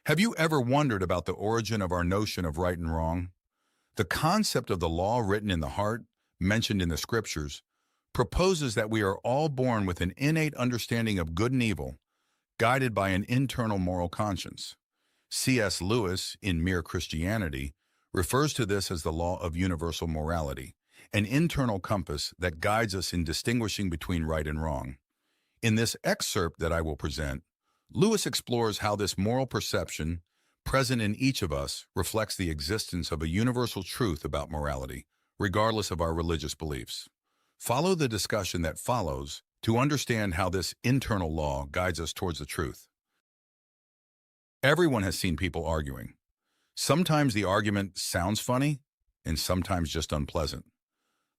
Have you ever wondered about the origin of our notion of right and wrong? The concept of the law written in the heart, mentioned in the scriptures, proposes that we are all born with an innate understanding of good and evil, guided by an internal moral conscience. C.S. Lewis, in Mere Christianity, refers to this as the law of universal morality, an internal compass that guides us in distinguishing between right and wrong. In this excerpt that I will present, Lewis explores how this moral perception, present in each of us, reflects the existence of a universal truth about morality, regardless of our religious beliefs. Follow the discussion that follows to understand how this internal law guides us towards the truth. Everyone has seen people arguing. Sometimes the argument sounds funny, and sometimes just unpleasant.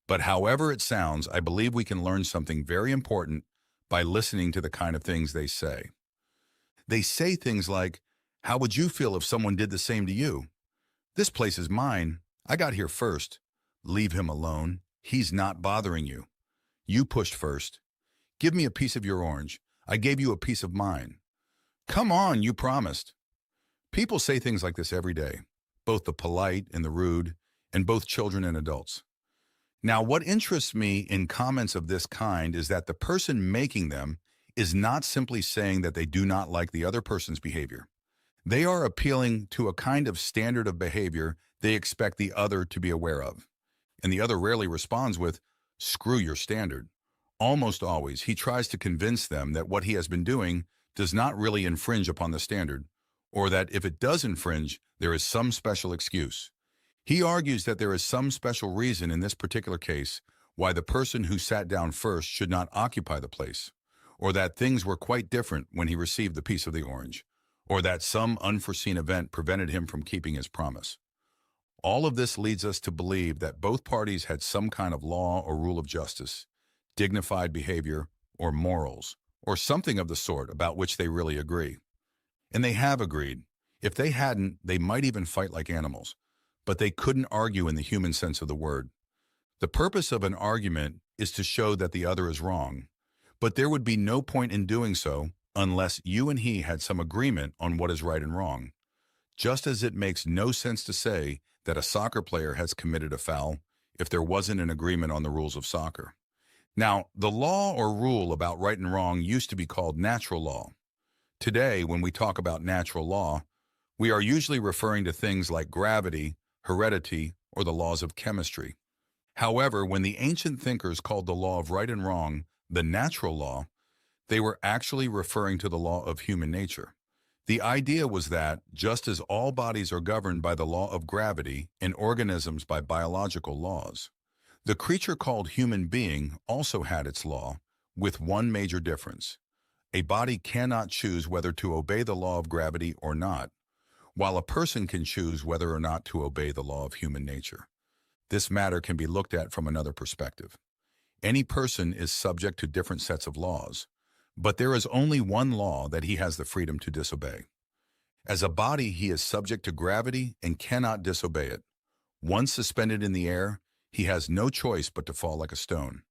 But however it sounds, I believe we can learn something very important by listening to the kind of things they say. They say things like, "How would you feel if someone did the same to you? This place is mine. I got here first. Leave him alone. He's not bothering you. You pushed first. Give me a piece of your orange. I gave you a piece of mine. Come on, you promised." People say things like this every day, both the polite and the rude, and both children and adults. Now, what interests me in comments of this kind is that the person making them is not simply saying that they do not like the other person's behavior. They are appealing to a kind of standard of behavior they expect the other to be aware of. And the other rarely responds with, "Screw your standard." Almost always, he tries to convince them that what he has been doing does not really infringe upon the standard, or that if it does infringe, there is some special excuse. He argues that there is some special reason in this particular case why the person who sat down first should not occupy the place, or that things were quite different when he received the piece of the orange, or that some unforeseen event prevented him from keeping his promise. All of this leads us to believe that both parties had some kind of law or rule of justice, dignified behavior, or morals, or something of the sort about which they really agree. And they have agreed. If they hadn't, they might even fight like animals, but they couldn't argue in the human sense of the word. The purpose of an argument is to show that the other is wrong, but there would be no point in doing so unless you and he had some agreement on what is right and wrong. Just as it makes no sense to say that a soccer player has committed a foul if there wasn't an agreement on the rules of soccer. Now, the law or rule about right and wrong used to be called natural law. Today, when we talk about natural law, we are usually referring to things like gravity, heredity, or the laws of chemistry. However, when the ancient thinkers called the law of right and wrong the natural law, they were actually referring to the law of human nature. The idea was that, just as all bodies are governed by the law of gravity and organisms by biological laws, the creature called human being also had its law, with one major difference. A body cannot choose whether to obey the law of gravity or not, while a person can choose whether or not to obey the law of human nature. This matter can be looked at from another perspective. Any person is subject to different sets of laws, but there is only one law that he has the freedom to disobey. As a body, he is subject to gravity and cannot disobey it. Once suspended in the air, he has no choice but to fall like a stone.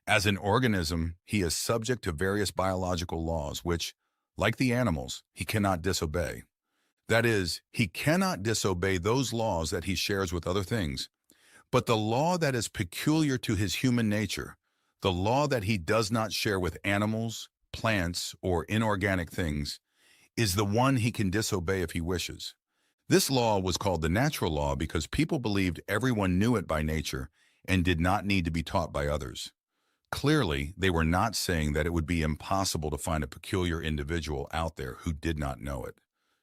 As an organism, he is subject to various biological laws which, like the animals, he cannot disobey. That is, he cannot disobey those laws that he shares with other things, but the law that is peculiar to his human nature, the law that he does not share with animals, plants, or inorganic things, is the one he can disobey if he wishes. This law was called the natural law because people believed everyone knew it by nature and did not need to be taught by others. Clearly, they were not saying that it would be impossible to find a peculiar individual out there who did not know it,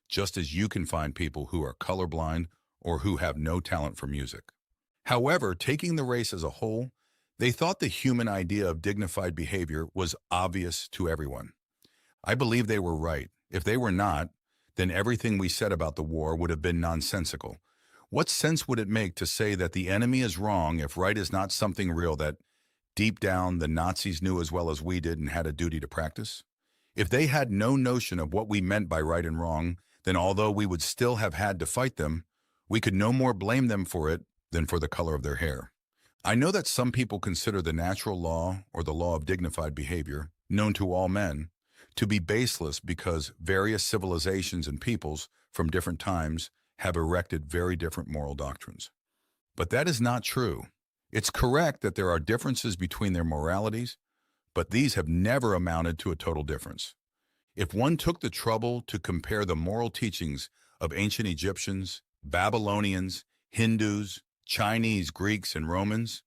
just as you can find people who are colorblind or who have no talent for music. However, taking the race as a whole, they thought the human idea of dignified behavior was obvious to everyone. I believe they were right. If they were not, then everything we said about the war would have been nonsensical. What sense would it make to say that the enemy is wrong if right is not something real that, deep down, the Nazis knew as well as we did and had a duty to practice? If they had no notion of what we meant by right and wrong, then although we would still have had to fight them, we could no more blame them for it than for the color of their hair. I know that some people consider the natural law or the law of dignified behavior, known to all men, to be baseless because various civilizations and peoples from different times have erected very different moral doctrines. But that is not true. It's correct that there are differences between their moralities, but these have never amounted to a total difference. If one took the trouble to compare the moral teachings of ancient Egyptians, Babylonians, Hindus, Chinese, Greeks, and Romans,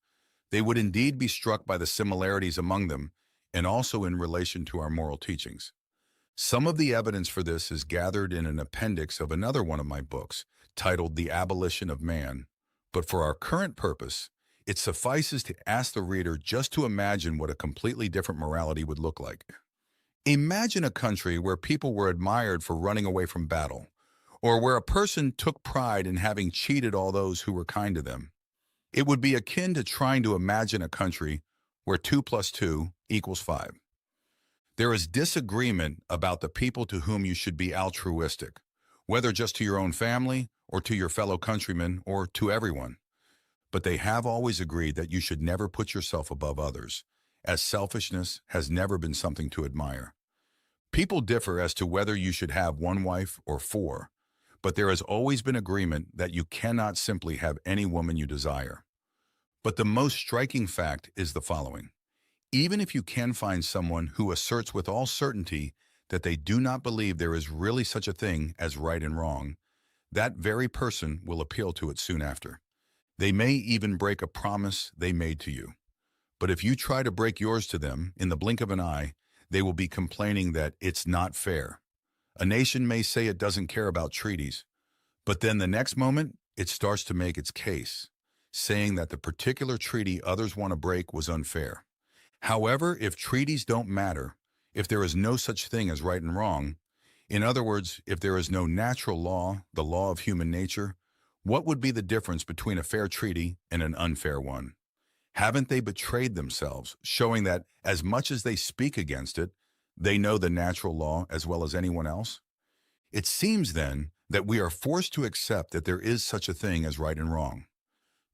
they would indeed be struck by the similarities among them and also in relation to our moral teachings. Some of the evidence for this is gathered in an appendix of another one of my books, titled The Abolition of Man. But for our current purpose, it suffices to ask the reader just to imagine what a completely different morality would look like. Imagine a country where people were admired for running away from battle, or where a person took pride in having cheated all those who were kind to them. It would be akin to trying to imagine a country where 2 plus 2 equals 5. There is disagreement about the people to whom you should be altruistic, whether just to your own family or to your fellow countrymen or to everyone. But they have always agreed that you should never put yourself above others, as selfishness has never been something to admire. People differ as to whether you should have 1 wife or 4, but there has always been agreement that you cannot simply have any woman you desire. But the most striking fact is the following. Even if you can find someone who asserts with all certainty that they do not believe there is really such a thing as right and wrong, that very person will appeal to it soon after. They may even break a promise they made to you. But if you try to break yours to them in the blink of an eye, they will be complaining that it's not fair. A nation may say it doesn't care about treaties, but then the next moment, it starts to make its case, saying that the particular treaty others want to break was unfair. However, if treaties don't matter, if there is no such thing as right and wrong, in other words, if there is no natural law, the law of human nature, what would be the difference between a fair treaty and an unfair one? Haven't they betrayed themselves, showing that as much as they speak against it, they know the natural law as well as anyone else? It seems then that we are forced to accept that there is such a thing as right and wrong.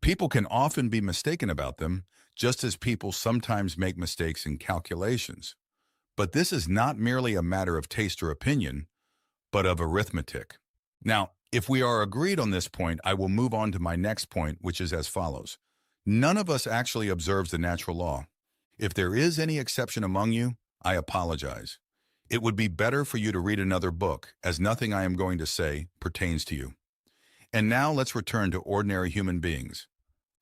People can often be mistaken about them, just as people sometimes make mistakes in calculations. But this is not merely a matter of taste or opinion, but of arithmetic. Now, if we are agreed on this point, I will move on to my next point, which is as follows. None of us actually observes the natural law. If there is any exception among you, I apologize. It would be better for you to read another book, as nothing I am going to say pertains to you. And now let's return to ordinary human beings.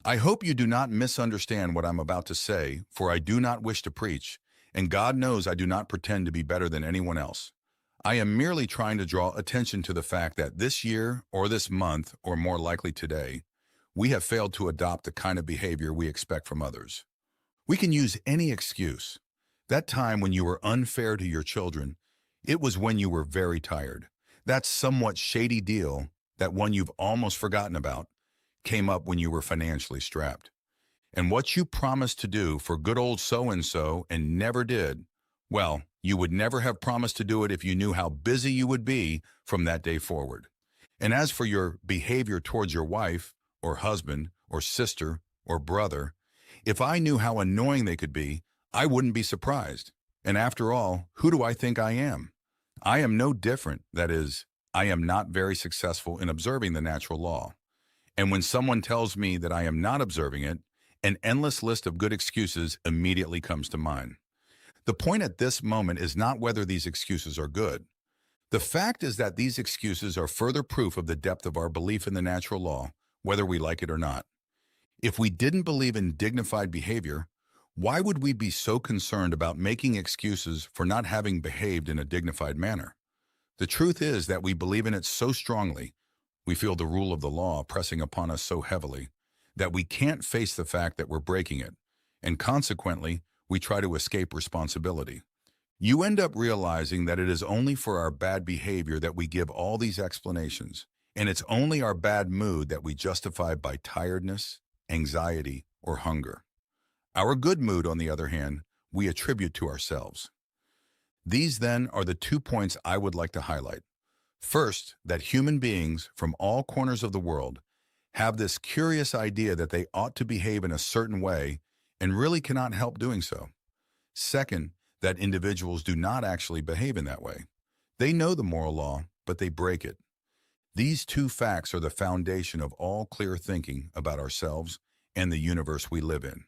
I hope you do not misunderstand what I'm about to say, for I do not wish to preach, and God knows I do not pretend to be better than anyone else. I am merely trying to draw attention to the fact that this year, or this month, or more likely today, we have failed to adopt the kind of behavior we expect from others. We can use any excuse. That time when you were unfair to your children, it was when you were very tired. That somewhat shady deal, that one you've almost forgotten about, came up when you were financially strapped. And what you promised to do for good old so-and-so and never did, well, you would never have promised to do it if you knew how busy you would be from that day forward. And as for your behavior towards your wife, or husband, or sister, or brother, if I knew how annoying they could be, I wouldn't be surprised. And after all, who do I think I am? I am no different, that is, I am not very successful in observing the natural law. And when someone tells me that I am not observing it, an endless list of good excuses immediately comes to mind. The point at this moment is not whether these excuses are good. The fact is that these excuses are further proof of the depth of our belief in the natural law, whether we like it or not. If we didn't believe in dignified behavior, why would we be so concerned about making excuses for not having behaved in a dignified manner? The truth is that we believe in it so strongly, we feel the rule of the law pressing upon us so heavily, that we can't face the fact that we're breaking it, and consequently, we try to escape responsibility. You end up realizing that it is only for our bad behavior that we give all these explanations, and it's only our bad mood that we justify by tiredness, anxiety, or hunger. Our good mood, on the other hand, we attribute to ourselves. These, then, are the 2 points I would like to highlight. First, that human beings from all corners of the world have this curious idea that they ought to behave in a certain way and really cannot help doing so. Second, that individuals do not actually behave in that way. They know the moral law, but they break it. These two facts are the foundation of all clear thinking about ourselves and the universe we live in.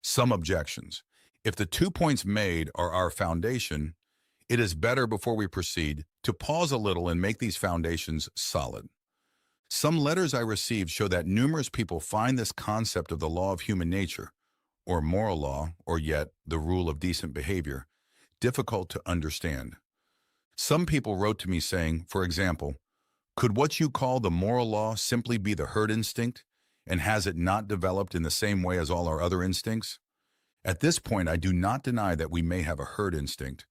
Some objections. If the 2 points made are our foundation, it is better before we proceed to pause a little and make these foundations solid. Some letters I received show that numerous people find this concept of the law of human nature, or moral law, or yet the rule of decent behavior, difficult to understand. Some people wrote to me saying, for example, could what you call the moral law simply be the herd instinct, and has it not developed in the same way as all our other instincts? At this point, I do not deny that we may have a herd instinct,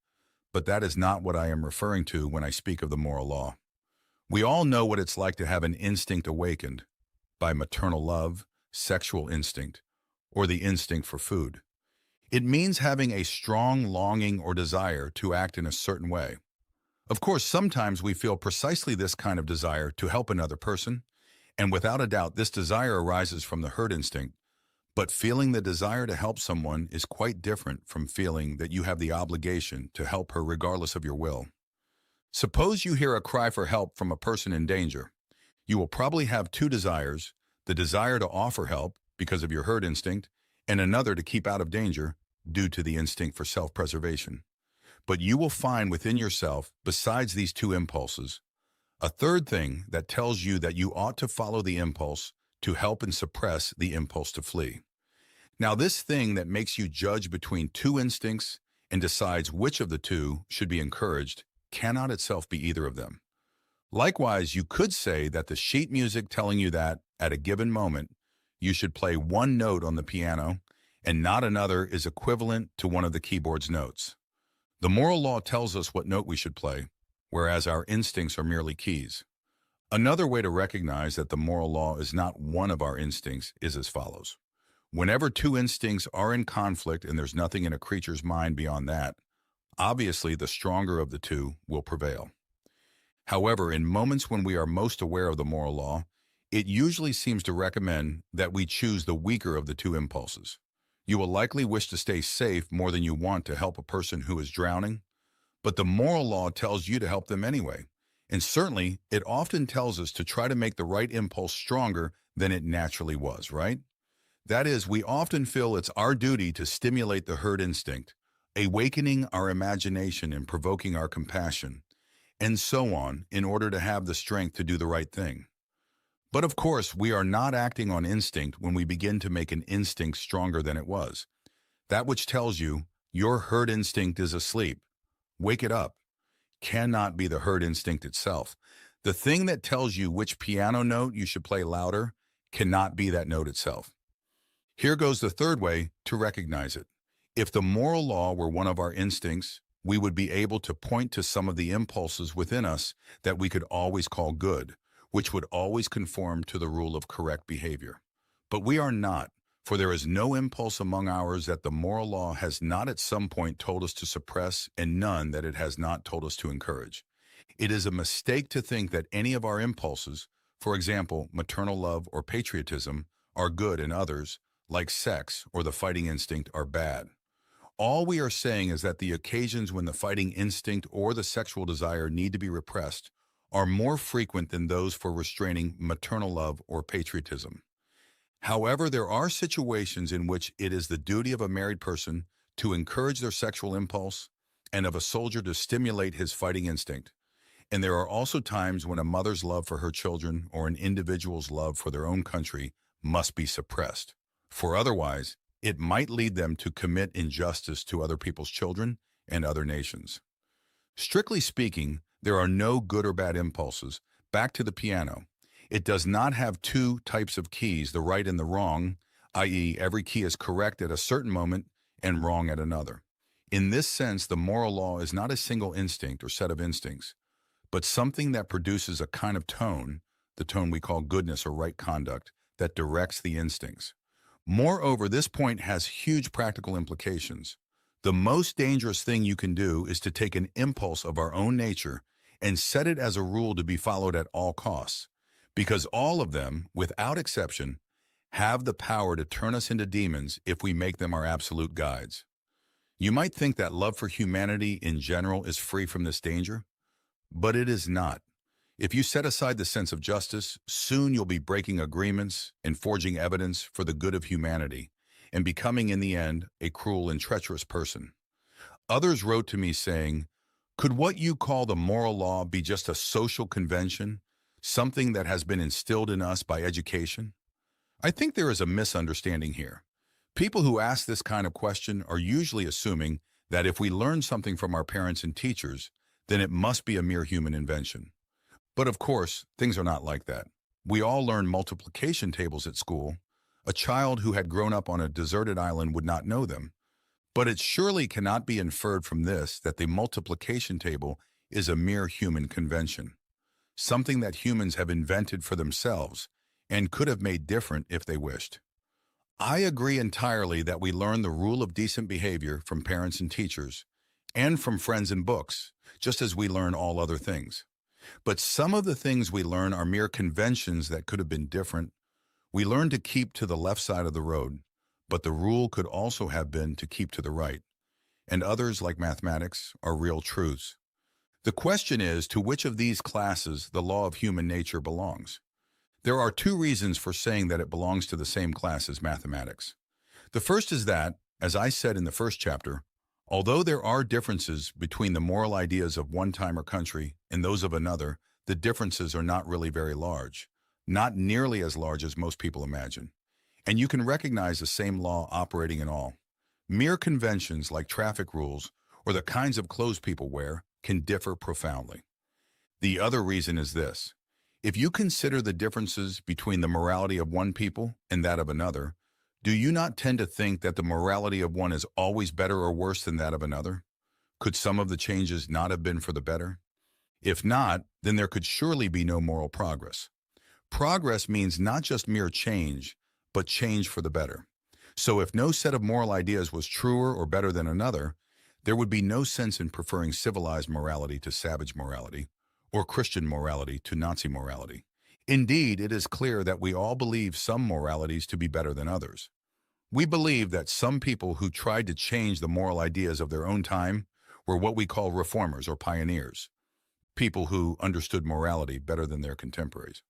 but that is not what I am referring to when I speak of the moral law. We all know what it's like to have an instinct awakened by maternal love, sexual instinct, or the instinct for food. It means having a strong longing or desire to act in a certain way. Of course, sometimes we feel precisely this kind of desire to help another person, and without a doubt, this desire arises from the herd instinct. But feeling the desire to help someone is quite different from feeling that you have the obligation to help her regardless of your will. Suppose you hear a cry for help from a person in danger. You will probably have two desires, the desire to offer help because of your herd instinct, and another to keep out of danger due to the instinct for self-preservation. But you will find within yourself, besides these two impulses, a third thing that tells you that you ought to follow the impulse to help and suppress the impulse to flee. Now, this thing that makes you judge between two instincts and decides which of the two should be encouraged cannot itself be either of them. Likewise, you could say that the sheet music telling you that, at a given moment, you should play one note on the piano and not another is equivalent to one of the keyboard's notes. The moral law tells us what note we should play, whereas our instincts are merely keys. Another way to recognize that the moral law is not one of our instincts is as follows. Whenever two instincts are in conflict and there's nothing in a creature's mind beyond that, obviously the stronger of the two will prevail. However, in moments when we are most aware of the moral law, it usually seems to recommend that we choose the weaker of the two impulses. You will likely wish to stay safe more than you want to help a person who is drowning, but the moral law tells you to help them anyway. And certainly, it often tells us to try to make the right impulse stronger than it naturally was, right? That is, we often feel it's our duty to stimulate the herd instinct, awakening our imagination and provoking our compassion, and so on, in order to have the strength to do the right thing. But of course, we are not acting on instinct when we begin to make an instinct stronger than it was. That which tells you your herd instinct is asleep, wake it up, cannot be the herd instinct itself. The thing that tells you which piano note you should play louder cannot be that note itself. Here goes the third way to recognize it. If the moral law were one of our instincts, we would be able to point to some of the impulses within us that we could always call good, which would always conform to the rule of correct behavior. But we are not, for there is no impulse among ours that the moral law has not at some point told us to suppress and none that it has not told us to encourage. It is a mistake to think that any of our impulses, for example, maternal love or patriotism, are good and others, like sex or the fighting instinct, are bad. All we are saying is that the occasions when the fighting instinct or the sexual desire need to be repressed are more frequent than those for restraining maternal love or patriotism. However, there are situations in which it is the duty of a married person to encourage their sexual impulse and of a soldier to stimulate his fighting instinct. And there are also times when a mother's love for her children or an individual's love for their own country must be suppressed. For otherwise, it might lead them to commit injustice to other people's children and other nations. Strictly speaking, there are no good or bad impulses. Back to the piano. It does not have two types of keys, the right and the wrong, i.e., every key is correct at a certain moment and wrong at another. In this sense, the moral law is not a single instinct or set of instincts, but something that produces a kind of tone, the tone we call goodness or right conduct, that directs the instincts. Moreover, this point has huge practical implications. The most dangerous thing you can do is to take an impulse of our own nature and set it as a rule to be followed at all costs, because all of them, without exception, have the power to turn us into demons if we make them our absolute guides. You might think that love for humanity in general is free from this danger, but it is not. If you set aside the sense of justice, soon you'll be breaking agreements and forging evidence for the good of humanity, and becoming in the end a cruel and treacherous person. Others wrote to me saying, could what you call the moral law be just a social convention, something that has been instilled in us by education? I think there is a misunderstanding here. People who ask this kind of question are usually assuming that if we learn something from our parents and teachers, then it must be a mere human invention. But of course, things are not like that. We all learn multiplication tables at school. A child who had grown up on a deserted island would not know them. But it surely cannot be inferred from this that the multiplication table is a mere human convention, something that humans have invented for themselves and could have made different if they wished. I agree entirely that we learn the rule of decent behavior from parents and teachers, and from friends and books, just as we learn all other things. But some of the things we learn are mere conventions that could have been different. We learn to keep to the left side of the road, but the rule could also have been to keep to the right. And others, like mathematics, are real truths. The question is, to which of these classes the law of human nature belongs? There are two reasons for saying that it belongs to the same class as mathematics. The first is that, as I said in the first chapter, although there are differences between the moral ideas of one time or country and those of another, the differences are not really very large, not nearly as large as most people imagine. And you can recognize the same law operating in all. Mere conventions like traffic rules or the kinds of clothes people wear can differ profoundly. The other reason is this. If you consider the differences between the morality of one people and that of another, do you not tend to think that the morality of one is always better or worse than that of another? Could some of the changes not have been for the better? If not, then there could surely be no moral progress. Progress means not just mere change, but change for the better. So if no set of moral ideas was truer or better than another, there would be no sense in preferring civilized morality to savage morality, or Christian morality to Nazi morality. Indeed, it is clear that we all believe some moralities to be better than others. We believe that some people who tried to change the moral ideas of their own time were what we call reformers or pioneers, people who understood morality better than their contemporaries.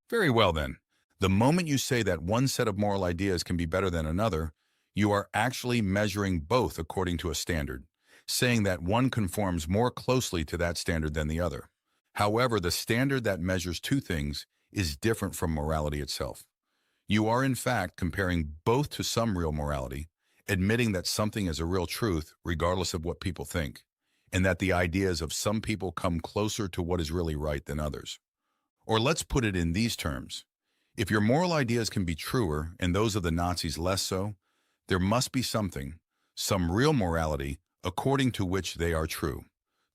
Very well then, the moment you say that one set of moral ideas can be better than another, you are actually measuring both according to a standard, saying that one conforms more closely to that standard than the other. However, the standard that measures two things is different from morality itself. You are in fact comparing both to some real morality, admitting that something is a real truth regardless of what people think, and that the ideas of some people come closer to what is really right than others. Or let's put it in these terms. If your moral ideas can be truer and those of the Nazis less so, there must be something, some real morality, according to which they are true.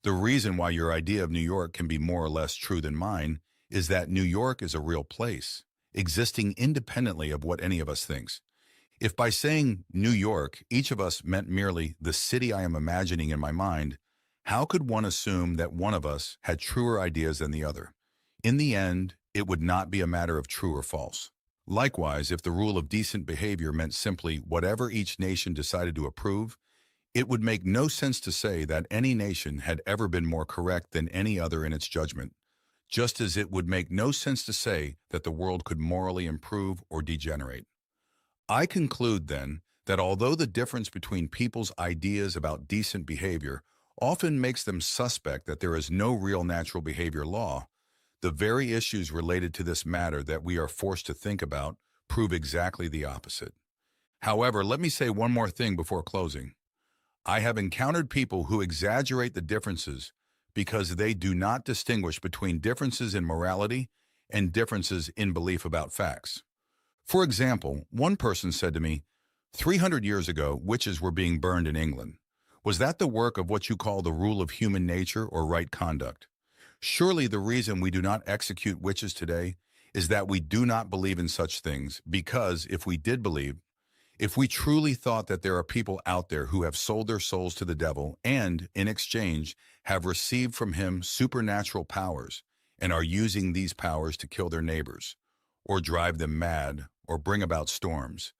The reason why your idea of New York can be more or less true than mine is that New York is a real place, existing independently of what any of us thinks. If by saying New York, each of us meant merely the city I am imagining in my mind, how could one assume that one of us had truer ideas than the other? In the end, it would not be a matter of true or false. Likewise, if the rule of decent behavior meant simply whatever each nation decided to approve, it would make no sense to say that any nation had ever been more correct than any other in its judgment, just as it would make no sense to say that the world could morally improve or degenerate. I conclude, then, that although the difference between people's ideas about decent behavior often makes them suspect that there is no real natural behavior law, the very issues related to this matter that we are forced to think about prove exactly the opposite. However, let me say one more thing before closing. I have encountered people who exaggerate the differences because they do not distinguish between differences in morality and differences in belief about facts. For example, one person said to me, 300 years ago, witches were being burned in England. Was that the work of what you call the rule of human nature or right conduct? Surely the reason we do not execute witches today is that we do not believe in such things, because if we did believe, if we truly thought that there are people out there who have sold their souls to the devil and, in exchange, have received from him supernatural powers and are using these powers to kill their neighbors, or drive them mad, or bring about storms,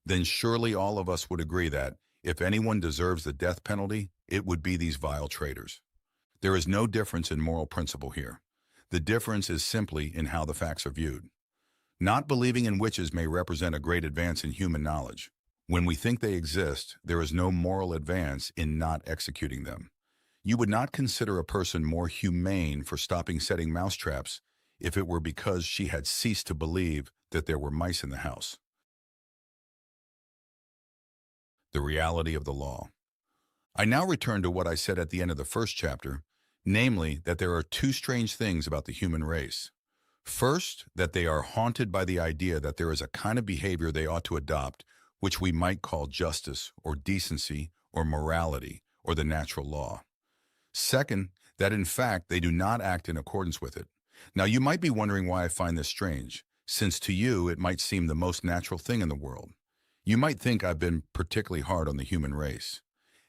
then surely all of us would agree that, if anyone deserves the death penalty, it would be these vile traitors. There is no difference in moral principle here. The difference is simply in how the facts are viewed. Not believing in witches may represent a great advance in human knowledge. When we think they exist, there is no moral advance in not executing them. You would not consider a person more humane for stopping setting mousetraps if it were because she had ceased to believe that there were mice in the house. The reality of the law. I now return to what I said at the end of the first chapter, namely that there are two strange things about the human race. First, that they are haunted by the idea that there is a kind of behavior they ought to adopt, which we might call justice or decency or morality or the natural law. Second, that in fact they do not act in accordance with it. Now you might be wondering why I find this strange, since to you it might seem the most natural thing in the world. You might think I've been particularly hard on the human race.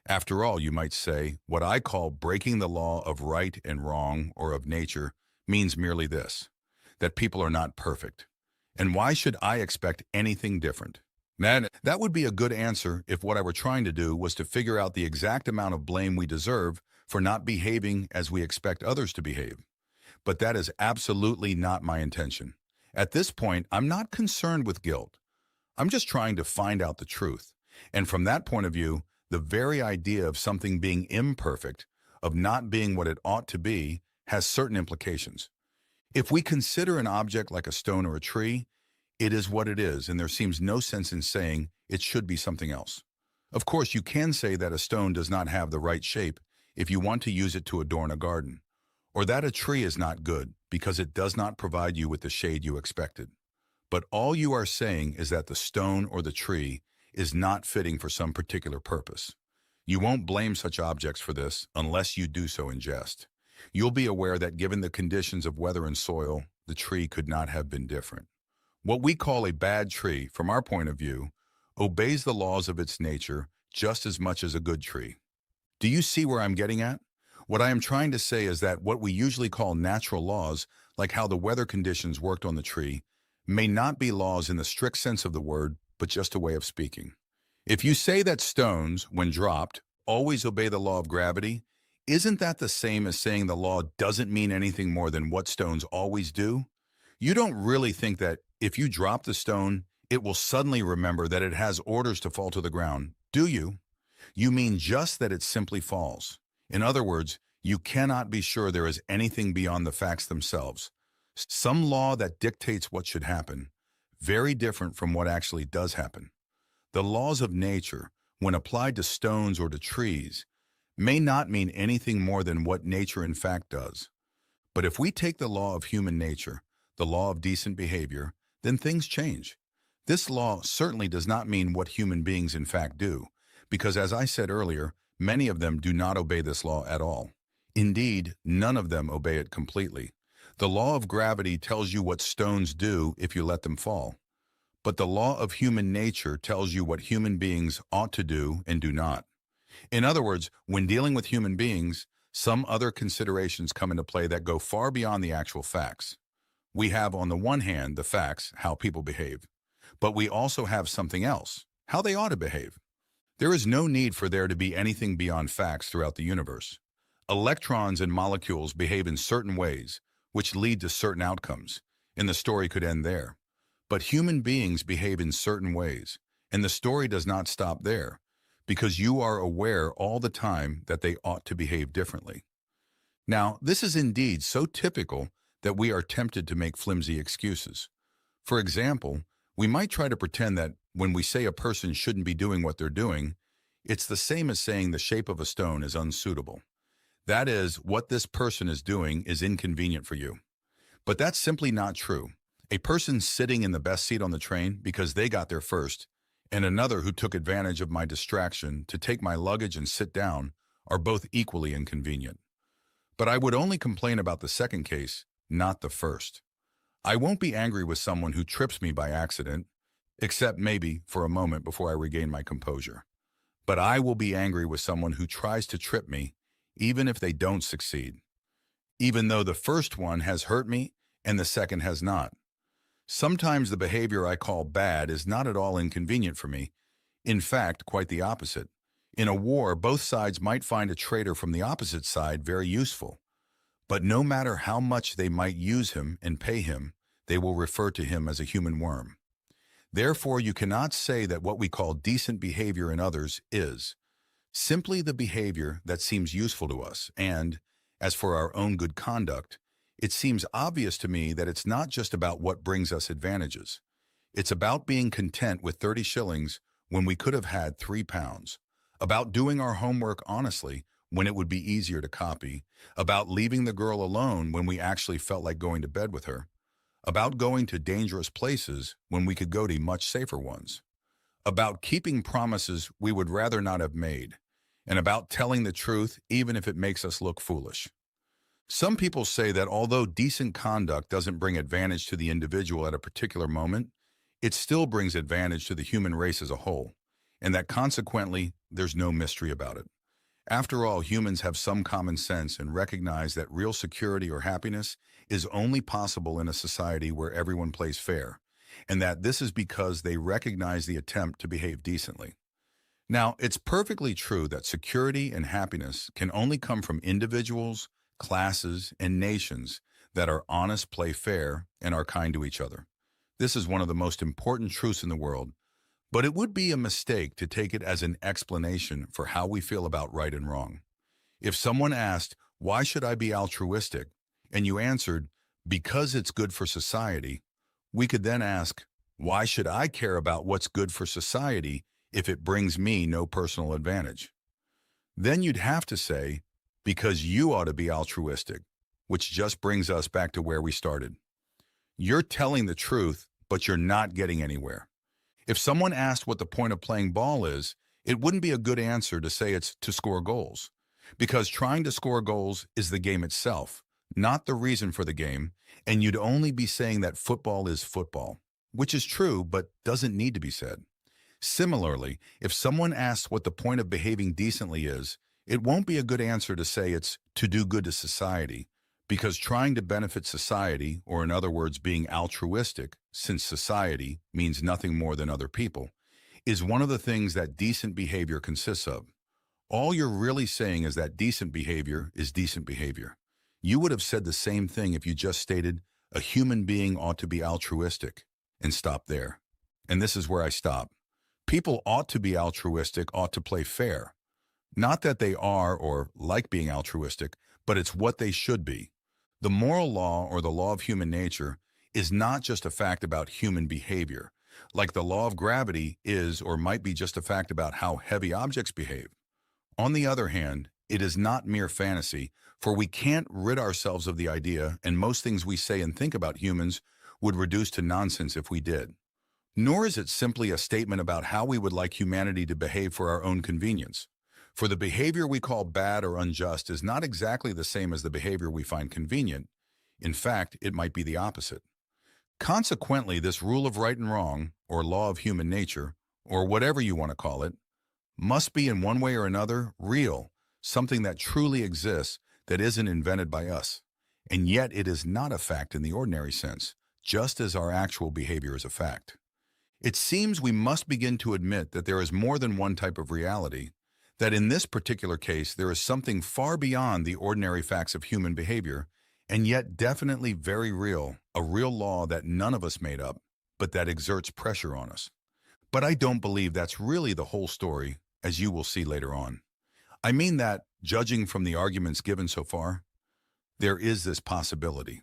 After all, you might say, what I call breaking the law of right and wrong or of nature means merely this, that people are not perfect. And why should I expect anything different? Man, that would be a good answer if what I were trying to do was to figure out the exact amount of blame we deserve for not behaving as we expect others to behave. But that is absolutely not my intention. At this point, I'm not concerned with guilt. I'm just trying to find out the truth. And from that point of view, the very idea of something being imperfect, of not being what it ought to be, has certain implications. If we consider an object like a stone or a tree, it is what it is, and there seems no sense in saying it should be something else. Of course, you can say that a stone does not have the right shape if you want to use it to adorn a garden, or that a tree is not good because it does not provide you with the shade you expected. But all you are saying is that the stone or the tree is not fitting for some particular purpose. You won't blame such objects for this unless you do so in jest. You'll be aware that given the conditions of weather and soil, the tree could not have been different. What we call a bad tree, from our point of view, obeys the laws of its nature just as much as a good tree. Do you see where I'm getting at? What I am trying to say is that what we usually call natural laws, like how the weather conditions worked on the tree, may not be laws in the strict sense of the word, but just a way of speaking. If you say that stones, when dropped, always obey the law of gravity, isn't that the same as saying the law doesn't mean anything more than what stones always do? You don't really think that if you drop the stone, it will suddenly remember that it has orders to fall to the ground, do you? You mean just that it simply falls. In other words, you cannot be sure there is anything beyond the facts themselves. Some law that dictates what should happen, very different from what actually does happen. The laws of nature, when applied to stones or to trees, may not mean anything more than what nature in fact does. But if we take the law of human nature, the law of decent behavior, then things change. This law certainly does not mean what human beings in fact do, because as I said earlier, many of them do not obey this law at all. Indeed, none of them obey it completely. The law of gravity tells you what stones do if you let them fall. But the law of human nature tells you what human beings ought to do and do not. In other words, when dealing with human beings, some other considerations come into play that go far beyond the actual facts. We have, on the one hand, the facts, how people behave. But we also have something else, how they ought to behave. There is no need for there to be anything beyond facts throughout the universe. Electrons and molecules behave in certain ways, which lead to certain outcomes, and the story could end there. But human beings behave in certain ways, and the story does not stop there, because you are aware all the time that they ought to behave differently. Now, this is indeed so typical that we are tempted to make flimsy excuses. For example, we might try to pretend that when we say a person shouldn't be doing what they're doing, it's the same as saying the shape of a stone is unsuitable. That is, what this person is doing is inconvenient for you. But that's simply not true. A person sitting in the best seat on the train because they got there first, and another who took advantage of my distraction to take my luggage and sit down, are both equally inconvenient. But I would only complain about the second case, not the first. I won't be angry with someone who trips me by accident, except maybe for a moment before I regain my composure. But I will be angry with someone who tries to trip me, even if they don't succeed, even though the first one has hurt me and the second has not. Sometimes the behavior I call bad is not at all inconvenient for me. In fact, quite the opposite. In a war, both sides might find a traitor from the opposite side very useful, but no matter how much they might use him and pay him, they will refer to him as a human worm. Therefore, you cannot say that what we call decent behavior in others is simply the behavior that seems useful to us, and, as for our own good conduct, it seems obvious to me that it's not just about what brings us advantages. It's about being content with 30 shillings when we could have had £3, about doing our homework honestly when it would be easier to copy, about leaving the girl alone when we actually felt like going to bed with her, about going to dangerous places when we could go to much safer ones, about keeping promises we would rather not have made, and about telling the truth even if it makes us look foolish. Some people say that although decent conduct doesn't bring advantage to the individual at a particular moment, it still brings advantage to the human race as a whole, and that consequently, there's no mystery about it. After all, humans have some common sense and recognize that real security or happiness is only possible in a society where everyone plays fair, and that this is because they recognize the attempt to behave decently. Now, it's perfectly true that security and happiness can only come from individuals, classes, and nations that are honest, play fair, and are kind to each other. This is one of the most important truths in the world, but it would be a mistake to take it as an explanation for how we feel about right and wrong. If someone asked, "Why should I be altruistic?" and you answered, "Because it's good for society," we could then ask, "Why should I care about what's good for society if it brings me no personal advantage?" Then you'd have to say, "Because you ought to be altruistic," which just brings us back to where we started. You're telling the truth, but you're not getting anywhere. If someone asked what the point of playing ball is, it wouldn't be a good answer to say it's to score goals, because trying to score goals is the game itself, not the reason for the game, and you'd only be saying that football is football, which is true but doesn't need to be said. Similarly, if someone asks what the point of behaving decently is, it won't be a good answer to say it's to do good to society, because trying to benefit society, or in other words, being altruistic, since society means nothing more than other people, is one of the things that decent behavior consists of. All you're really saying is that decent behavior is decent behavior. You would have said the same thing if you just stated, "A human being ought to be altruistic," and stopped there. And this is where I stop. People ought to be altruistic, ought to play fair. Not that they are or like being altruistic, but it's what they should be. The moral law, or the law of human nature, is not just a fact about human behavior, like the law of gravity is or might be just a fact about how heavy objects behave. On the other hand, it is not mere fantasy, for we can't rid ourselves of the idea, and most things we say and think about humans would reduce to nonsense if we did. Nor is it simply a statement about how we would like humanity to behave for our own convenience. For the behavior we call bad or unjust is not exactly the same as the behavior we find convenient. In fact, it might be the opposite. Consequently, this rule of right and wrong, or law of human nature, or whatever you want to call it, must be in one way or another real, something that truly exists that isn't invented by us. And yet it is not a fact in the ordinary sense, just as our actual behavior is a fact. It seems we must begin to admit that there is more than one type of reality, that in this particular case there is something far beyond the ordinary facts of human behavior, and yet definitely very real, a real law that none of us made up, but that exerts pressure on us. But I don't believe that's really the whole story, as you will see later on. I mean that, judging from the arguments given so far, there is this possibility.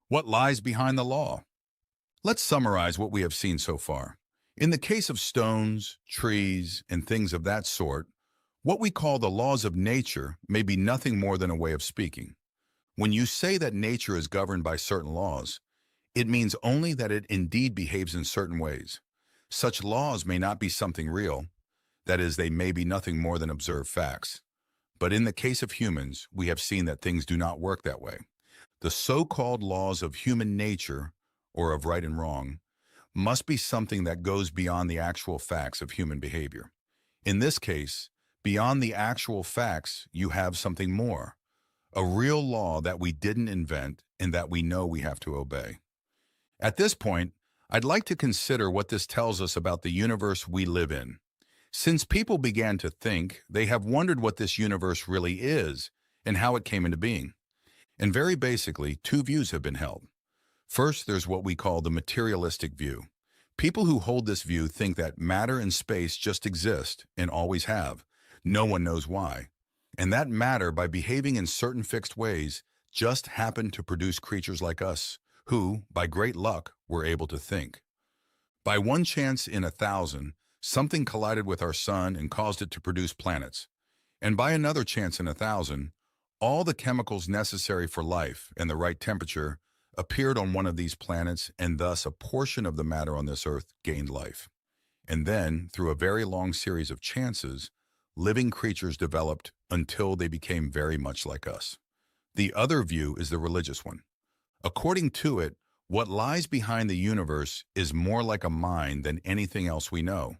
What lies behind the law? Let's summarize what we have seen so far. In the case of stones, trees, and things of that sort, what we call the laws of nature may be nothing more than a way of speaking. When you say that nature is governed by certain laws, it means only that it indeed behaves in certain ways. Such laws may not be something real, that is, they may be nothing more than observed facts. But in the case of humans, we have seen that things do not work that way. The so-called laws of human nature, or of right and wrong, must be something that goes beyond the actual facts of human behavior. In this case, beyond the actual facts, you have something more, a real law that we didn't invent and that we know we have to obey. At this point, I'd like to consider what this tells us about the universe we live in. Since people began to think, they have wondered what this universe really is and how it came into being. And very basically, two views have been held. First, there's what we call the materialistic view. People who hold this view think that matter and space just exist and always have. No one knows why. And that matter, by behaving in certain fixed ways, just happened to produce creatures like us, who, by great luck, were able to think. By one chance in 1,000, something collided with our sun and caused it to produce planets. And by another chance in 1,000, all the chemicals necessary for life and the right temperature appeared on one of these planets, and thus a portion of the matter on this Earth gained life. And then, through a very long series of chances, living creatures developed until they became very much like us. The other view is the religious one. According to it, what lies behind the universe is more like a mind than anything else we know.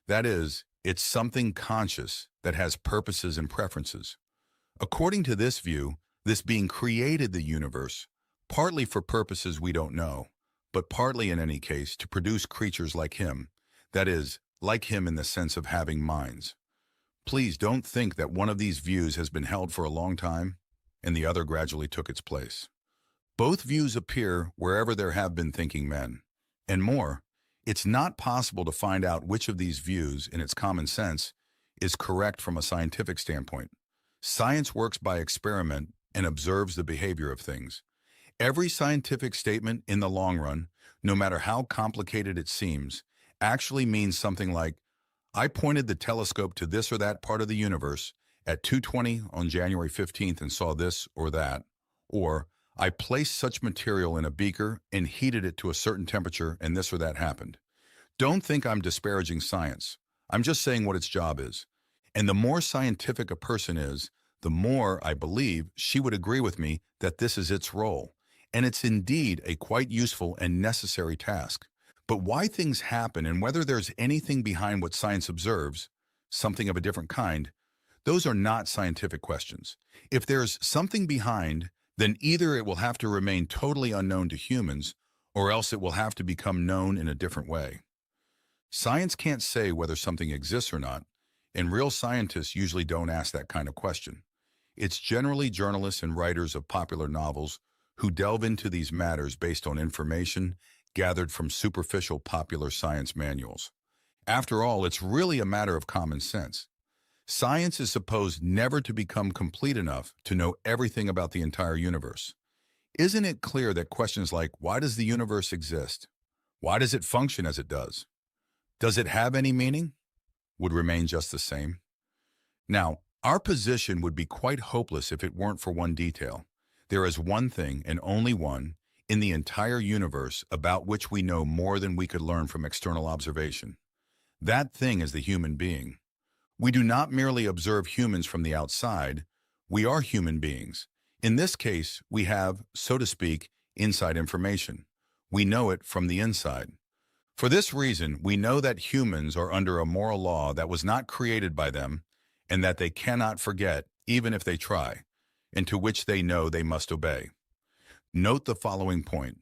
That is, it's something conscious that has purposes and preferences. According to this view, this being created the universe, partly for purposes we don't know, but partly in any case to produce creatures like him, that is, like him in the sense of having minds. Please don't think that one of these views has been held for a long time and the other gradually took its place. Both views appear wherever there have been thinking men. And more, it's not possible to find out which of these views, in its common sense, is correct from a scientific standpoint. Science works by experiment and observes the behavior of things. Every scientific statement in the long run, no matter how complicated it seems, actually means something like, I pointed the telescope to this or that part of the universe at 2:20 on January 15th and saw this or that, or I placed such material in a beaker and heated it to a certain temperature and this or that happened. Don't think I'm disparaging science. I'm just saying what its job is. And the more scientific a person is, the more, I believe, she would agree with me that this is its role. And it's indeed a quite useful and necessary task. But why things happen and whether there's anything behind what science observes, something of a different kind, those are not scientific questions. If there's something behind, then either it will have to remain totally unknown to humans, or else it will have to become known in a different way. Science can't say whether something exists or not, and real scientists usually don't ask that kind of question. It's generally journalists and writers of popular novels who delve into these matters based on information gathered from superficial popular science manuals. After all, it's really a matter of common sense. Science is supposed never to become complete enough to know everything about the entire universe. Isn't it clear that questions like, why does the universe exist? Why does it function as it does? Does it have any meaning? Would remain just the same. Now, our position would be quite hopeless if it weren't for one detail. There is one thing, and only one, in the entire universe about which we know more than we could learn from external observation. That thing is the human being. We do not merely observe humans from the outside, we are human beings. In this case, we have, so to speak, inside information. We know it from the inside. For this reason, we know that humans are under a moral law that was not created by them and that they cannot forget, even if they try, and to which they know they must obey. Note the following point.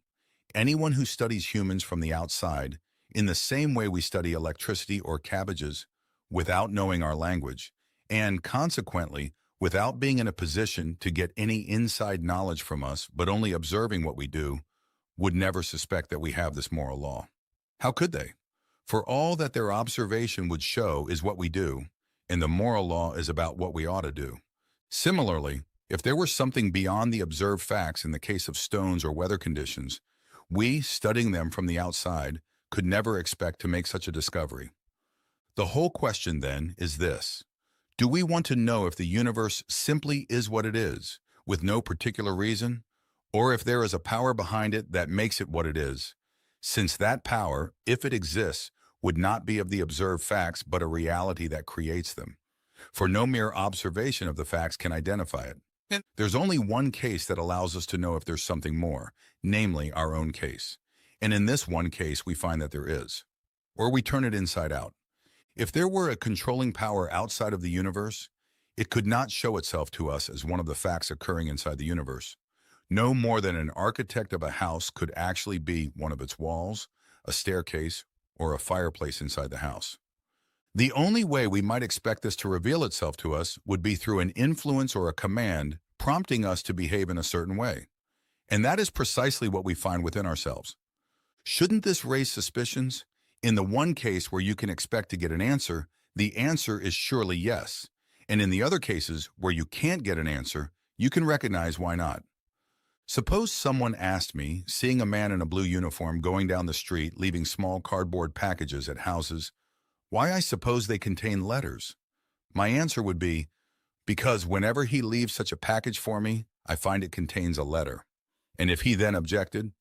Anyone who studies humans from the outside, in the same way we study electricity or cabbages, without knowing our language, and consequently, without being in a position to get any inside knowledge from us, but only observing what we do, would never suspect that we have this moral law. How could they? For all that their observation would show is what we do, and the moral law is about what we ought to do. Similarly, if there were something beyond the observed facts in the case of stones or weather conditions, we, studying them from the outside, could never expect to make such a discovery. The whole question, then, is this. Do we want to know if the universe simply is what it is, with no particular reason, or if there is a power behind it that makes it what it is, since that power, if it exists, would not be of the observed facts but a reality that creates them? For no mere observation of the facts can identify it. There's only one case that allows us to know if there's something more, namely our own case. And in this one case, we find that there is. Or we turn it inside out. If there were a controlling power outside of the universe, it could not show itself to us as one of the facts occurring inside the universe. No more than an architect of a house could actually be one of its walls, a staircase, or a fireplace inside the house. The only way we might expect this to reveal itself to us would be through an influence or a command prompting us to behave in a certain way. And that is precisely what we find within ourselves. Shouldn't this raise suspicions? In the one case where you can expect to get an answer, the answer is surely yes. And in the other cases where you can't get an answer, you can recognize why not. Suppose someone asked me, seeing a man in a blue uniform going down the street leaving small cardboard packages at houses, why I suppose they contain letters. My answer would be, because whenever he leaves such a package for me, I find it contains a letter. And if he then objected,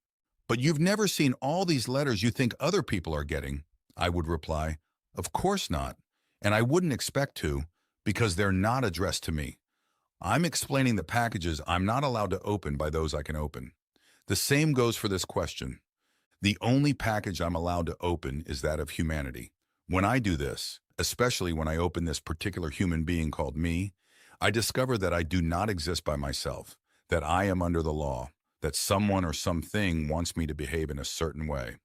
"But you've never seen all these letters you think other people are getting," I would reply, "Of course not, and I wouldn't expect to, because they're not addressed to me. I'm explaining the packages I'm not allowed to open by those I can open." The same goes for this question. The only package I'm allowed to open is that of humanity. When I do this, especially when I open this particular human being called me, I discover that I do not exist by myself, that I am under the law, that someone or something wants me to behave in a certain way.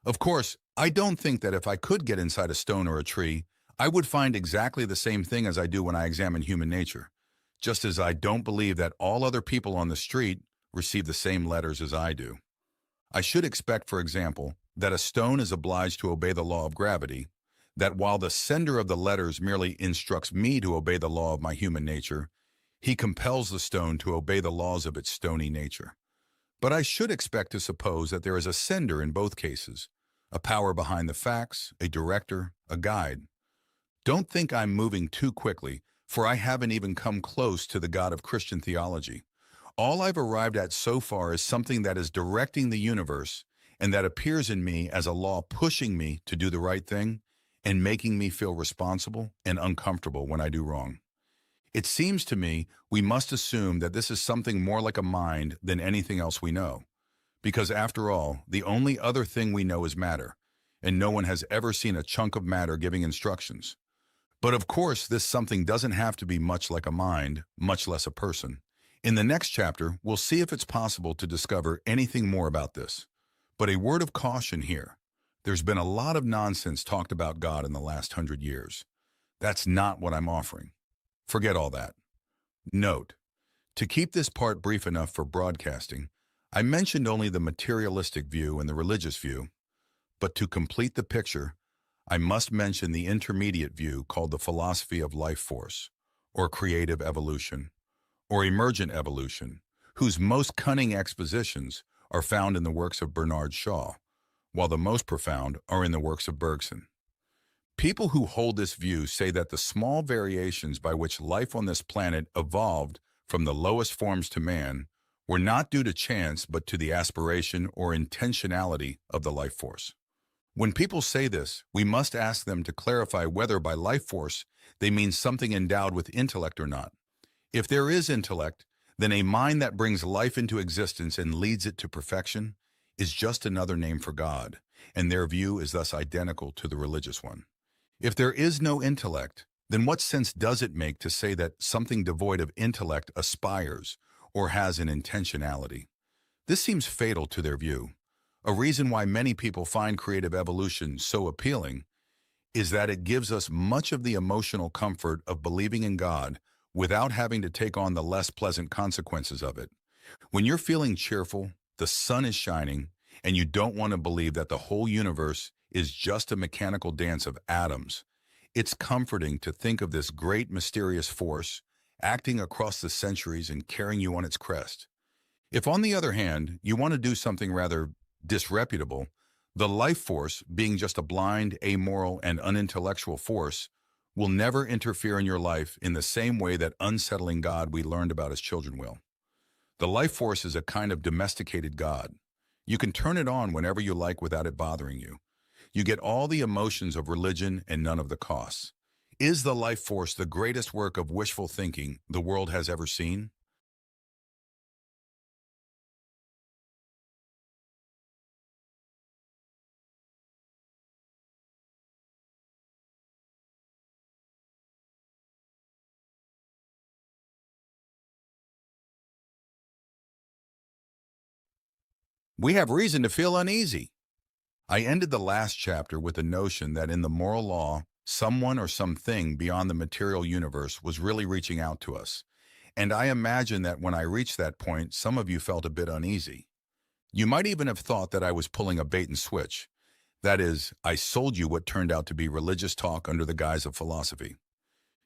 Of course, I don't think that if I could get inside a stone or a tree, I would find exactly the same thing as I do when I examine human nature, just as I don't believe that all other people on the street receive the same letters as I do. I should expect, for example, that a stone is obliged to obey the law of gravity, that while the sender of the letters merely instructs me to obey the law of my human nature, he compels the stone to obey the laws of its stony nature. But I should expect to suppose that there is a sender in both cases, a power behind the facts, a director, a guide. Don't think I'm moving too quickly, for I haven't even come close to the God of Christian theology. All I've arrived at so far is something that is directing the universe and that appears in me as a law pushing me to do the right thing and making me feel responsible and uncomfortable when I do wrong. It seems to me we must assume that this is something more like a mind than anything else we know. Because after all, the only other thing we know is matter, and no one has ever seen a chunk of matter giving instructions. But of course, this something doesn't have to be much like a mind, much less a person. In the next chapter, we'll see if it's possible to discover anything more about this. But a word of caution here. There's been a lot of nonsense talked about God in the last 100 years. That's not what I'm offering. Forget all that. Note, to keep this part brief enough for broadcasting, I mentioned only the materialistic view and the religious view, but to complete the picture, I must mention the intermediate view called the philosophy of life force, or creative evolution, or emergent evolution, whose most cunning expositions are found in the works of Bernard Shaw, while the most profound are in the works of Bergson. People who hold this view say that the small variations by which life on this planet evolved from the lowest forms to man were not due to chance but to the aspiration or intentionality of the life force. When people say this, we must ask them to clarify whether by life force they mean something endowed with intellect or not. If there is intellect, then a mind that brings life into existence and leads it to perfection is just another name for God, and their view is thus identical to the religious one. If there is no intellect, then what sense does it make to say that something devoid of intellect aspires or has an intentionality? This seems fatal to their view. A reason why many people find creative evolution so appealing is that it gives us much of the emotional comfort of believing in God without having to take on the less pleasant consequences of it. When you're feeling cheerful, the sun is shining, and you don't want to believe that the whole universe is just a mechanical dance of atoms, it's comforting to think of this great mysterious force acting across the centuries and carrying you on its crest. If, on the other hand, you want to do something rather disreputable, the life force, being just a blind, amoral, and unintellectual force, will never interfere in your life in the same way that unsettling God we learned about as children will. The life force is a kind of domesticated God. You can turn it on whenever you like without it bothering you. You get all the emotions of religion and none of the costs. Is the life force the greatest work of wishful thinking the world has ever seen? We have reason to feel uneasy. I ended the last chapter with the notion that in the moral law, someone or something beyond the material universe was really reaching out to us. And I imagine that when I reached that point, some of you felt a bit uneasy. You might even have thought that I was pulling a bait and switch. That is, I sold you what turned out to be religious talk under the guise of philosophy.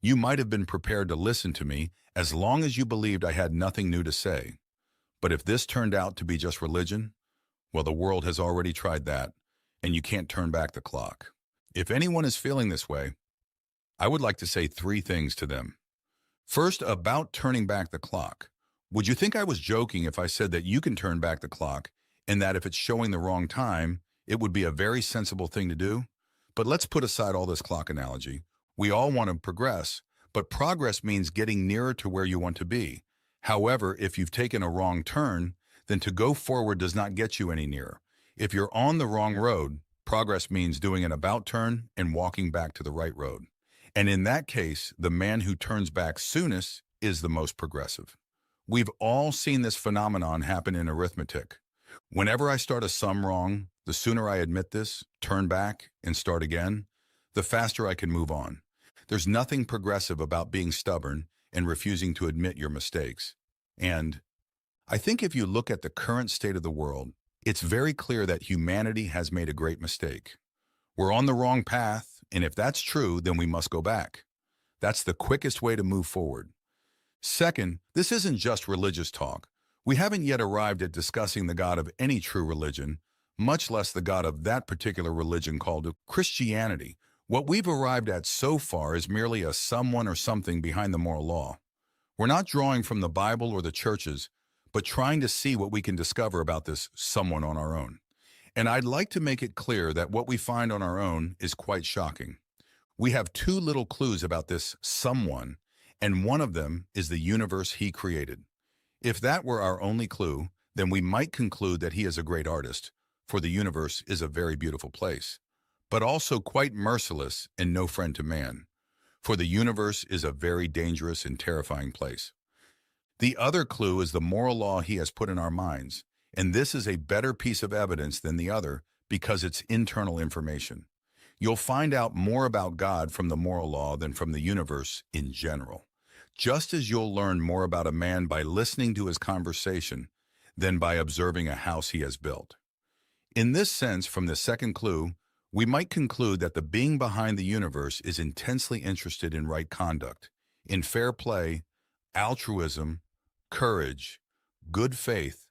You might have been prepared to listen to me as long as you believed I had nothing new to say. But if this turned out to be just religion, well, the world has already tried that, and you can't turn back the clock. If anyone is feeling this way, I would like to say three things to them. First, about turning back the clock. Would you think I was joking if I said that you can turn back the clock and that if it's showing the wrong time, it would be a very sensible thing to do? But let's put aside all this clock analogy. We all want to progress, but progress means getting nearer to where you want to be. However, if you've taken a wrong turn, then to go forward does not get you any nearer. If you're on the wrong road, progress means doing an about turn and walking back to the right road. And in that case, the man who turns back soonest is the most progressive. We've all seen this phenomenon happen in arithmetic. Whenever I start a sum wrong, the sooner I admit this, turn back, and start again, the faster I can move on. There's nothing progressive about being stubborn and refusing to admit your mistakes. And I think if you look at the current state of the world, it's very clear that humanity has made a great mistake. We're on the wrong path, and if that's true, then we must go back. That's the quickest way to move forward. Second, this isn't just religious talk. We haven't yet arrived at discussing the God of any true religion, much less the God of that particular religion called Christianity. What we've arrived at so far is merely a someone or something behind the moral law. We're not drawing from the Bible or the churches, but trying to see what we can discover about this someone on our own. And I'd like to make it clear that what we find on our own is quite shocking. We have two little clues about this someone, and one of them is the universe he created. If that were our only clue, then we might conclude that he is a great artist, for the universe is a very beautiful place, but also quite merciless and no friend to man, for the universe is a very dangerous and terrifying place. The other clue is the moral law he has put in our minds, and this is a better piece of evidence than the other because it's internal information. You'll find out more about God from the moral law than from the universe in general. Just as you'll learn more about a man by listening to his conversation than by observing a house he has built. In this sense, from the second clue, we might conclude that the being behind the universe is intensely interested in right conduct, in fair play, altruism, courage, good faith,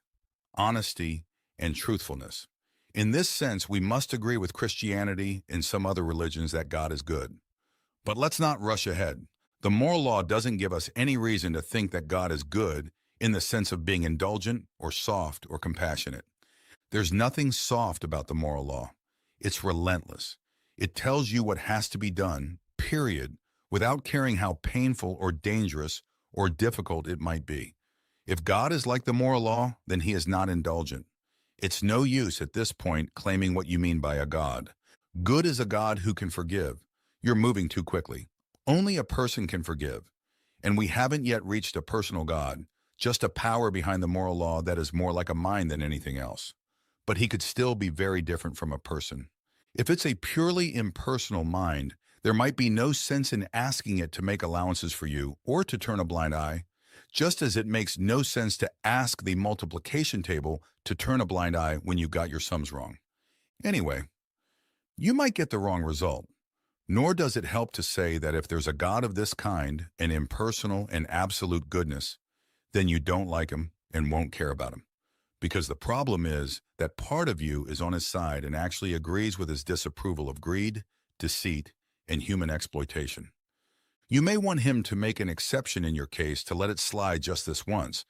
honesty, and truthfulness. In this sense, we must agree with Christianity and some other religions that God is good. But let's not rush ahead. The moral law doesn't give us any reason to think that God is good in the sense of being indulgent or soft or compassionate. There's nothing soft about the moral law. It's relentless. It tells you what has to be done, period, without caring how painful or dangerous or difficult it might be. If God is like the moral law, then he is not indulgent. It's no use at this point claiming what you mean by a God. Good is a God who can forgive. You're moving too quickly. Only a person can forgive. And we haven't yet reached a personal God, just a power behind the moral law that is more like a mind than anything else. But he could still be very different from a person. If it's a purely impersonal mind, there might be no sense in asking it to make allowances for you or to turn a blind eye, just as it makes no sense to ask the multiplication table to turn a blind eye when you got your sums wrong. Anyway, you might get the wrong result. Nor does it help to say that if there's a God of this kind, an impersonal and absolute goodness, then you don't like him and won't care about him. Because the problem is that part of you is on his side and actually agrees with his disapproval of greed, deceit, and human exploitation. You may want him to make an exception in your case to let it slide just this once,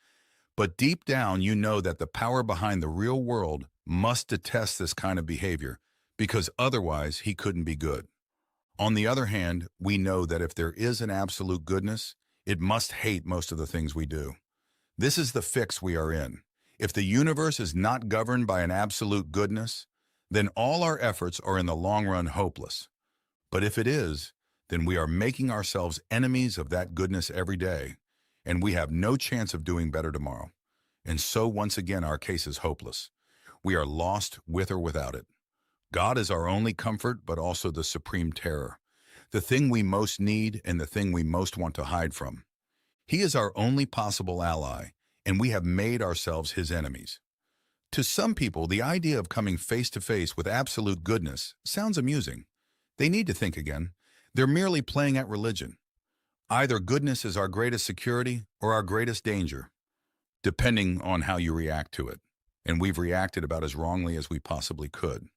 but deep down you know that the power behind the real world must detest this kind of behavior because otherwise he couldn't be good. On the other hand, we know that if there is an absolute goodness, it must hate most of the things we do. This is the fix we are in. If the universe is not governed by an absolute goodness, then all our efforts are in the long run hopeless. But if it is, then we are making ourselves enemies of that goodness every day, and we have no chance of doing better tomorrow. And so once again, our case is hopeless. We are lost with or without it. God is our only comfort, but also the supreme terror, the thing we most need and the thing we most want to hide from. He is our only possible ally, and we have made ourselves his enemies. To some people, the idea of coming face to face with absolute goodness sounds amusing. They need to think again. They're merely playing at religion. Either goodness is our greatest security or our greatest danger, depending on how you react to it. And we've reacted about as wrongly as we possibly could.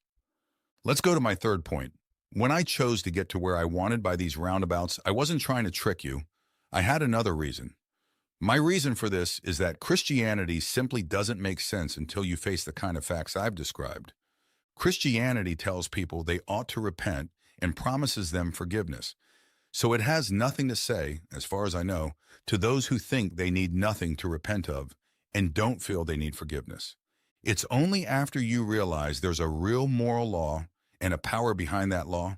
Let's go to my third point. When I chose to get to where I wanted by these roundabouts, I wasn't trying to trick you. I had another reason. My reason for this is that Christianity simply doesn't make sense until you face the kind of facts I've described. Christianity tells people they ought to repent and promises them forgiveness. So it has nothing to say, as far as I know, to those who think they need nothing to repent of and don't feel they need forgiveness. It's only after you realize there's a real moral law and a power behind that law,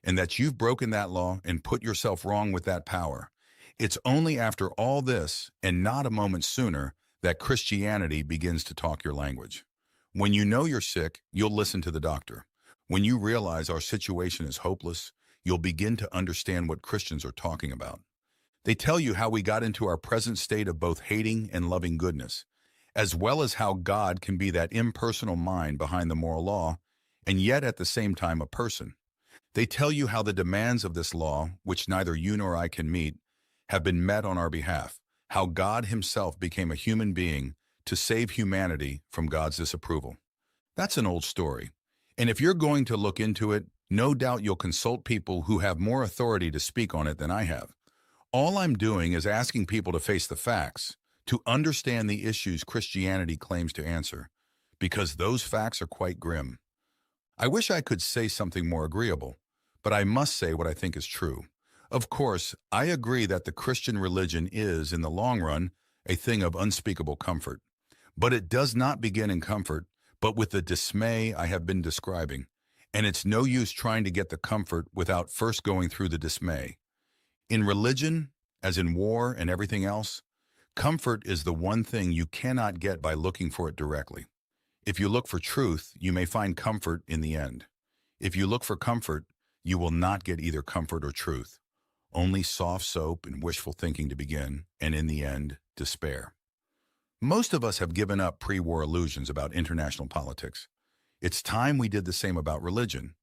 and that you've broken that law and put yourself wrong with that power. It's only after all this, and not a moment sooner, that Christianity begins to talk your language. When you know you're sick, you'll listen to the doctor. When you realize our situation is hopeless, you'll begin to understand what Christians are talking about. They tell you how we got into our present state of both hating and loving goodness, as well as how God can be that impersonal mind behind the moral law, and yet at the same time a person. They tell you how the demands of this law, which neither you nor I can meet, have been met on our behalf, how God himself became a human being to save humanity from God's disapproval. That's an old story. And if you're going to look into it, no doubt you'll consult people who have more authority to speak on it than I have. All I'm doing is asking people to face the facts, to understand the issues Christianity claims to answer, because those facts are quite grim. I wish I could say something more agreeable, but I must say what I think is true. Of course, I agree that the Christian religion is, in the long run, a thing of unspeakable comfort. But it does not begin in comfort, but with the dismay I have been describing. And it's no use trying to get the comfort without first going through the dismay. In religion, as in war and everything else, comfort is the one thing you cannot get by looking for it directly. If you look for truth, you may find comfort in the end. If you look for comfort, you will not get either comfort or truth. Only soft soap and wishful thinking to begin, and in the end, despair. Most of us have given up pre-war illusions about international politics. It's time we did the same about religion.